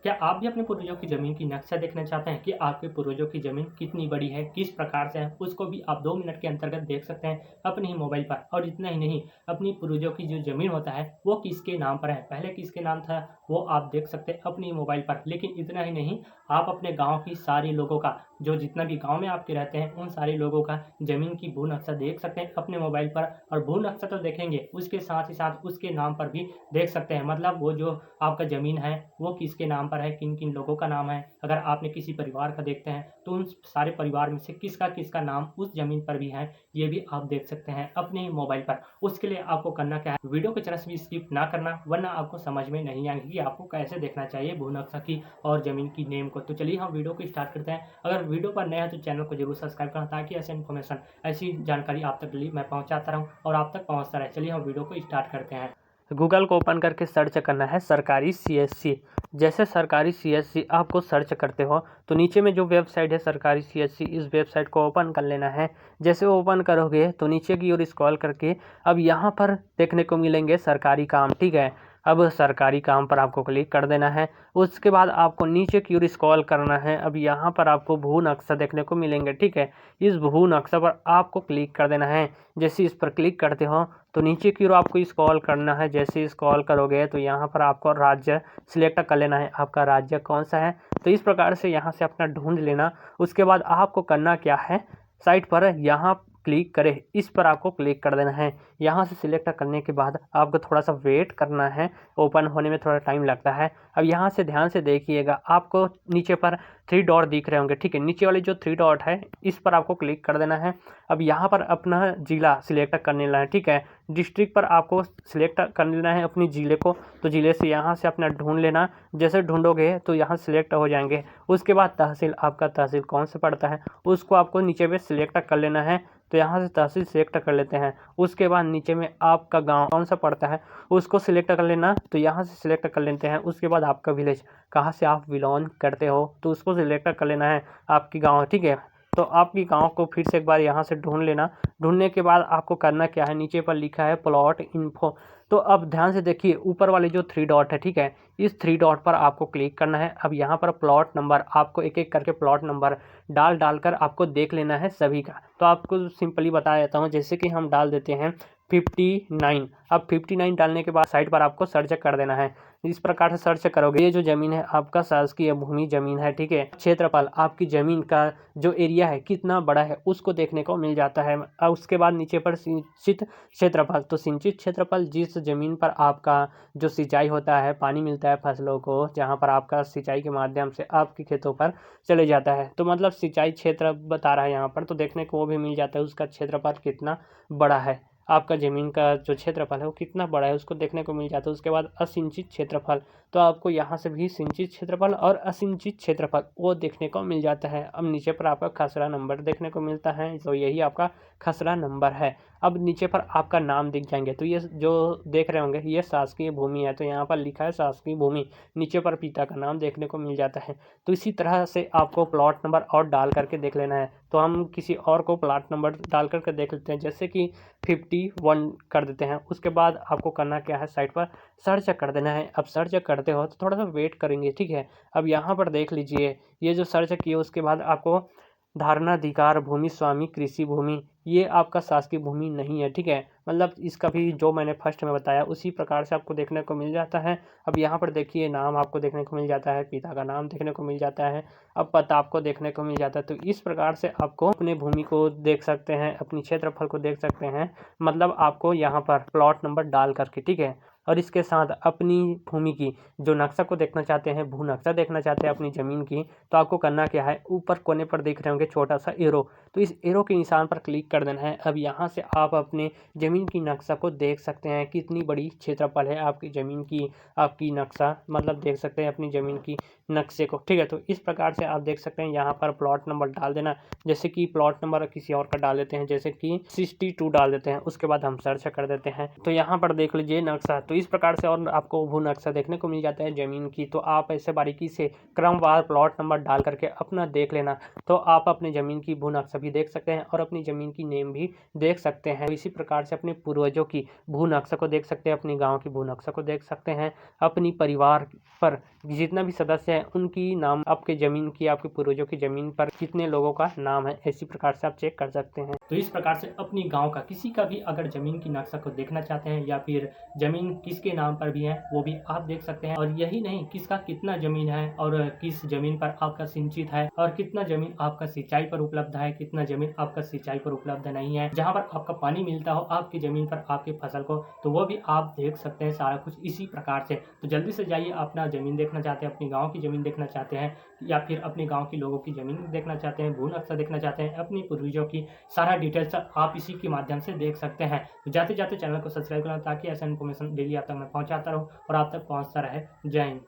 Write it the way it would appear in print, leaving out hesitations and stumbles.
क्या आप भी अपने पूर्वजों की ज़मीन की नक्शा देखना चाहते हैं कि आपके पूर्वजों की ज़मीन कितनी बड़ी है, किस प्रकार से है? उसको भी आप 2 मिनट के अंतर्गत देख सकते हैं अपने ही मोबाइल पर। और इतना ही नहीं, अपनी पूर्वजों की जो ज़मीन होता है, वो किसके नाम पर है, पहले किसके नाम था, वो आप देख सकते हैं अपने ही मोबाइल पर। लेकिन इतना ही नहीं, आप अपने गाँव की सारे लोगों का, जो जितना भी गाँव में आपके रहते हैं, उन सारे लोगों का ज़मीन की भू नक्शा देख सकते हैं अपने मोबाइल पर। और भू नक्शा तो देखेंगे, उसके साथ ही साथ उसके नाम पर भी देख सकते हैं। मतलब वो जो आपका ज़मीन है, वो किसके नाम पर है, किन-किन लोगों का नाम है। अगर आपने किसी परिवार का देखते हैं, तो उन सारे परिवार में से किसका-किसका नाम उस ज़मीन पर भी है, ये भी आप देख सकते हैं अपने ही मोबाइल पर। उसके लिए आपको करना क्या है, वीडियो को ज़रा भी स्किप ना करना, वरना आपको समझ में नहीं आएगी कि आपको कैसे देखना चाहिए भू नक्शा की और ज़मीन की नेम को। तो चलिए हम वीडियो को स्टार्ट करते हैं। अगर वीडियो पर नए हैं तो चैनल को ज़रूर सब्सक्राइब करना, ताकि ऐसे इन्फॉर्मेशन, ऐसी जानकारी आप तक डेली मैं पहुँचाता रहूँ और आप तक पहुँचता रहे। चलिए हम वीडियो को स्टार्ट करते हैं। गूगल को ओपन करके सर्च करना है सरकारी सीएससी। जैसे सरकारी सीएससी आपको सर्च करते हो तो नीचे में जो वेबसाइट है सरकारी सीएससी, इस वेबसाइट को ओपन कर लेना है। जैसे ओपन करोगे तो नीचे की ओर स्क्रॉल करके अब यहाँ पर देखने को मिलेंगे सरकारी काम, ठीक है। अब सरकारी काम पर आपको क्लिक कर देना है। उसके बाद आपको नीचे की ओर स्क्रॉल करना है। अब यहाँ पर आपको भू नक्शा देखने को मिलेंगे, ठीक है। इस भू नक्शा पर आपको क्लिक कर देना है। जैसे इस पर क्लिक करते हो तो नीचे की ओर आपको स्क्रॉल करना है। जैसे स्क्रॉल करोगे तो यहाँ पर आपको राज्य सिलेक्ट कर लेना है, आपका राज्य कौन सा है। तो इस प्रकार से यहाँ से अपना ढूंढ लेना। उसके बाद आपको करना क्या है, साइट पर यहाँ क्लिक करें, इस पर आपको क्लिक कर देना है। यहाँ से सिलेक्ट करने के बाद आपको थोड़ा सा वेट करना है, ओपन होने में थोड़ा टाइम लगता है। अब यहाँ से ध्यान से देखिएगा, आपको नीचे पर 3 डॉट दिख रहे होंगे, ठीक है। नीचे वाले जो 3 डॉट है, इस पर आपको क्लिक कर देना है। अब यहाँ पर अपना जिला सिलेक्ट कर लेना है, ठीक है। डिस्ट्रिक्ट पर आपको सिलेक्ट कर लेना है अपनी ज़िले को। तो ज़िले से यहाँ से अपना ढूंढ लेना। जैसे ढूंढोगे तो यहाँ सिलेक्ट हो जाएंगे। उसके बाद तहसील, आपका तहसील कौन से पड़ता है, उसको आपको नीचे में सिलेक्ट कर लेना है। तो यहाँ से तहसील सिलेक्ट कर लेते हैं। उसके बाद नीचे में आपका गांव कौन सा पड़ता है, उसको सिलेक्ट कर लेना। तो यहाँ से सिलेक्ट कर लेते हैं। उसके बाद आपका विलेज, कहाँ से आप बिलोंग करते हो, तो उसको सिलेक्ट कर लेना है, आपकी गाँव, ठीक है। तो आपकी गांव को फिर से एक बार यहाँ से ढूंढ लेना। ढूंढने के बाद आपको करना क्या है, नीचे पर लिखा है प्लॉट इन्फो। तो अब ध्यान से देखिए, ऊपर वाले जो 3 डॉट है, ठीक है, इस 3 डॉट पर आपको क्लिक करना है। अब यहाँ पर प्लॉट नंबर, आपको एक एक करके प्लॉट नंबर डाल कर आपको देख लेना है सभी का। तो आपको सिंपली बता देता हूँ, जैसे कि हम डाल देते हैं 59। अब 59 डालने के बाद साइट पर आपको सर्च कर देना है। इस प्रकार से सर्च करोगे, ये जो ज़मीन है आपका शासकीय भूमि ज़मीन है, ठीक है। क्षेत्रफल, आपकी ज़मीन का जो एरिया है कितना बड़ा है, उसको देखने को मिल जाता है। और उसके बाद नीचे पर सिंचित क्षेत्रफल, तो सिंचित क्षेत्रफल जिस ज़मीन पर आपका जो सिंचाई होता है, पानी मिलता है फसलों को, जहाँ पर आपका सिंचाई के माध्यम से आपके खेतों पर चले जाता है, तो मतलब सिंचाई क्षेत्र बता रहा है यहाँ पर, तो देखने को वो भी मिल जाता है, उसका क्षेत्रफल कितना बड़ा है, आपका ज़मीन का जो क्षेत्रफल है वो कितना बड़ा है, उसको देखने को मिल जाता है। उसके बाद असिंचित क्षेत्रफल, तो आपको यहाँ से भी सिंचित क्षेत्रफल और असिंचित क्षेत्रफल वो देखने को मिल जाता है। अब नीचे पर आपका खसरा नंबर देखने को मिलता है, तो यही आपका खसरा नंबर है। अब नीचे पर आपका नाम दिख जाएंगे। तो ये जो देख रहे होंगे, ये शासकीय भूमि है, तो यहाँ पर लिखा है शासकीय भूमि। नीचे पर पिता का नाम देखने को मिल जाता है। तो इसी तरह से आपको प्लॉट नंबर और डाल करके देख लेना है। तो हम किसी और को प्लॉट नंबर डाल करके देख लेते हैं, जैसे कि 51 कर देते हैं। उसके बाद आपको करना क्या है, साइट पर सर्च कर देना है। अब सर्च करते हो तो थोड़ा सा वेट करेंगे, ठीक है। अब यहाँ पर देख लीजिए, ये जो सर्च किए उसके बाद आपको धारणाधिकार भूमि स्वामी कृषि भूमि, ये आपका शासकीय भूमि नहीं है, ठीक है। मतलब इसका भी जो मैंने फर्स्ट में बताया उसी प्रकार से आपको देखने को मिल जाता है। अब यहाँ पर देखिए, नाम आपको देखने को मिल जाता है, पिता का नाम देखने को मिल जाता है, अब पता आपको देखने को मिल जाता है। तो इस प्रकार से आपको अपने भूमि को देख सकते हैं, अपनी क्षेत्रफल को देख सकते हैं, मतलब आपको यहाँ पर प्लॉट नंबर डाल करके, ठीक है। और इसके साथ अपनी भूमि की जो नक्शा को देखना चाहते हैं, भू नक्शा देखना चाहते हैं अपनी ज़मीन की, तो आपको करना क्या है, ऊपर कोने पर देख रहे होंगे छोटा सा एरो, तो इस एरो के निशान पर क्लिक कर देना है। अब यहाँ से आप अपने ज़मीन की नक्शा को देख सकते हैं, कितनी बड़ी क्षेत्रफल है आपकी ज़मीन की, आपकी नक्शा मतलब देख सकते हैं अपनी ज़मीन की नक्शे को, ठीक है। तो इस प्रकार से आप देख सकते हैं, यहाँ पर प्लॉट नंबर डाल देना। जैसे कि प्लॉट नंबर किसी और का डाल देते हैं, जैसे कि 62 डाल देते हैं। उसके बाद हम सर्च कर देते हैं, तो यहाँ पर देख लीजिए नक्शा। तो इस प्रकार से और आपको भू नक्शा देखने को मिल जाता है ज़मीन की। तो आप ऐसे बारीकी से क्रमवार प्लॉट नंबर डाल करके अपना देख लेना, तो आप अपने ज़मीन की भू नक्शा भी भी देख सकते हैं और अपनी ज़मीन की नेम भी देख सकते हैं। इसी प्रकार से अपने पूर्वजों की भू नक्शा को देख सकते हैं, अपने गाँव की भू नक्शा को देख सकते हैं, अपनी परिवार पर जितना भी सदस्य हैं उनकी नाम, आपके ज़मीन की, आपके पूर्वजों की ज़मीन पर कितने लोगों का नाम है, इसी प्रकार से आप चेक कर सकते हैं। तो इस प्रकार से अपनी गांव का किसी का भी अगर ज़मीन की नक्शा को देखना चाहते हैं या फिर ज़मीन किसके नाम पर भी है वो भी आप देख सकते हैं। और यही नहीं, किसका कितना ज़मीन है और किस ज़मीन पर आपका सिंचित है और कितना ज़मीन आपका सिंचाई पर उपलब्ध है, कितना ज़मीन आपका सिंचाई पर उपलब्ध नहीं है, जहाँ पर आपका पानी मिलता हो आपकी ज़मीन पर आपकी फसल को, तो वो भी आप देख सकते हैं सारा कुछ इसी प्रकार से। तो जल्दी से जाइए, अपना ज़मीन देखना चाहते हैं, अपनी गाँव की ज़मीन देखना चाहते हैं या फिर अपने गाँव के लोगों की ज़मीन देखना चाहते हैं, भू नक्शा देखना चाहते हैं, अपनी पूर्वजों की सारा डिटेल्स आप इसी के माध्यम से देख सकते हैं। तो जाते जाते चैनल को सब्सक्राइब करना ताकि ऐसा इन्फॉर्मेशन डेली आप तक मैं पहुंचाता रहूं और आप तक पहुंचता रहे। जय हिंद।